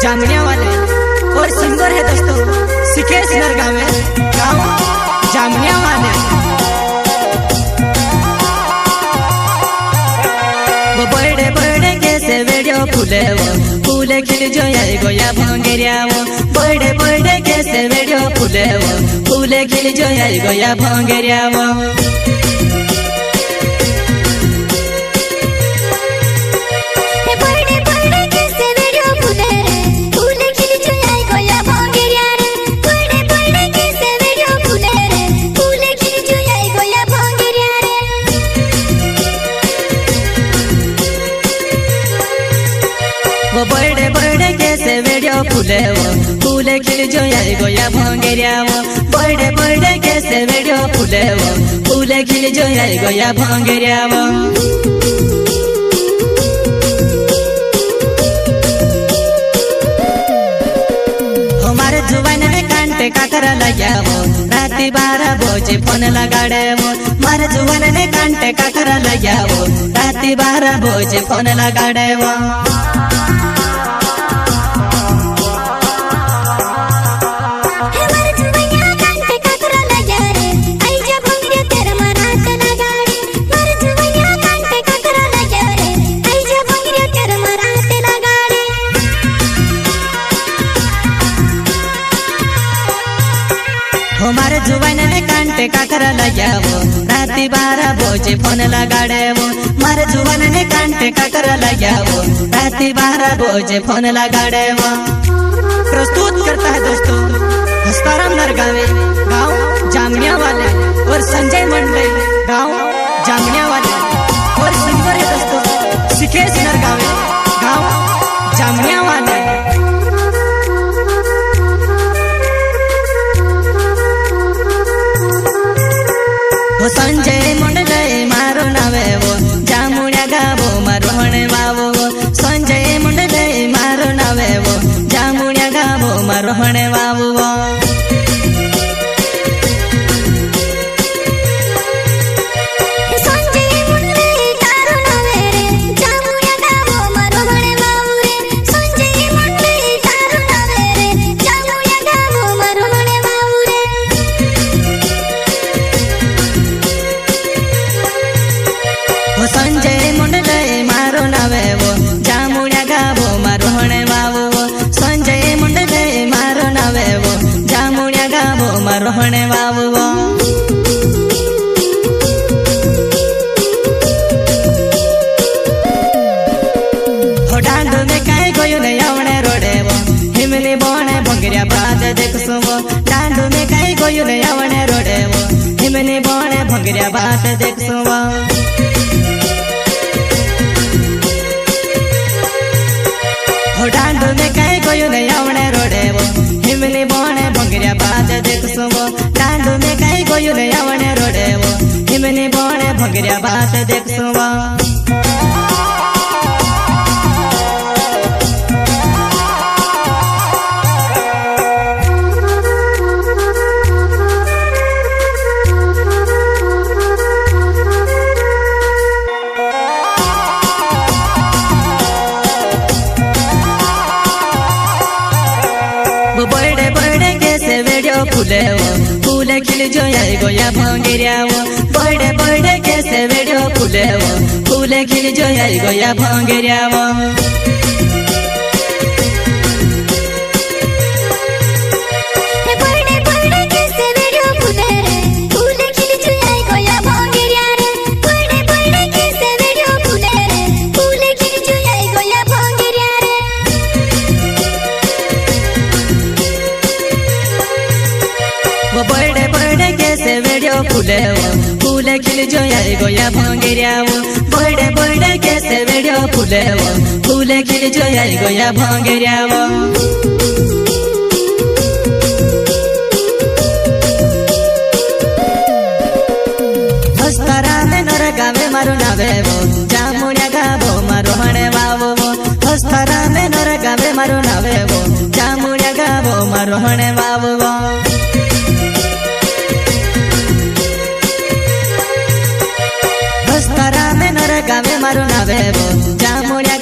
जामनिया वाले और सिंगर है दोस्तों सिकेश नरगा में गाँव जामनिया वाले। वो बड़े बड़े कैसे वीडियो फूले वो फूले खिल जो यार गोया भांगेरिया वो बड़े बड़े कैसे वीडियो फूले वो फूले खिल जो यार गोया भांगेरिया वो। वो बड़े बड़े कैसे वीडियो फूले वो फूले खिल जो यार गोया भांगेरिया वो बड़े बड़े कैसे वीडियो फूले वो फूले खिल जो यार गोया भांगेरिया वो। हमारे जुबान में कांटे काकरा लगा वो राती 12 बजे फोन लगाड़े वो हमारे जुबान में कांटे काकरा लगा वो राती 12 बजे फोन लगाड़े वो। हमारे जुबान में कांटे काकरा लगा वो राती 12 बजे फोन लगाड़े वो हमारे जुबान में कांटे काकरा लगा वो राती 12 बजे फोन लगाड़े वो। प्रस्तुत करता है दोस्तों हस्ताराम नरगावे गाँव जामनिया वाले और संजय मंडले गाँव जामनिया वाले और सिंगर है दोस्तों सिकेश नरगावे गाँव जामनिया वाले। वो संजय मंडले मारो नावे वो जामुनिया गावो मारो हणे वावो वो संजय मंडले मारो नावे वो जामुनिया गावो मारो हणे वावो वो। संजय मंडले मारो नावे वो जामुनिया गावो मारो हणे वावो वो संजय मंडले मारो नावे वो जामुनिया गावो मारो हणे वावो वो। हो डांडो में काई गोयो ने आवणे रोडे वो हिमली बोणे भंगरिया बात देखसो वो डांडो में काई गोयो ने आवणे रोडे वो हिमली बोणे भंगरिया बात देखसो वो। हो डांडो में कई गोयो ने आवणे रोडे वो हिमली बोणे भंगरिया बात देखसो वो डांडो में कई गोयो ने आवणे रोडे वो हिमली बोणे भंगरिया बात देखसो वो। बड़े बड़े कैसे वीडियो फूले वो फूले खिल जो यार गोया भांगेरिया वो बड़े बड़े कैसे वीडियो फूले वो फूले खिल जो यार गोया भांगेरिया वो। वो बड़े बड़े कैसे वीडियो फूले वो फूले खिल जो यार गोया भांगेरिया वो बड़े बड़े कैसे वीडियो फूले वो फूले खिल जो यार गोया भांगेरिया वो। हस्तारा में नरगावे मारो नावे वो जामुनिया गावो मारो हणे वावो वो हस्तारा में नरगावे मारो नावे वो जामुनिया गावो मारो हणे वावो वो। हस्तारा में नरगावे मारो नावे वो जामुनिया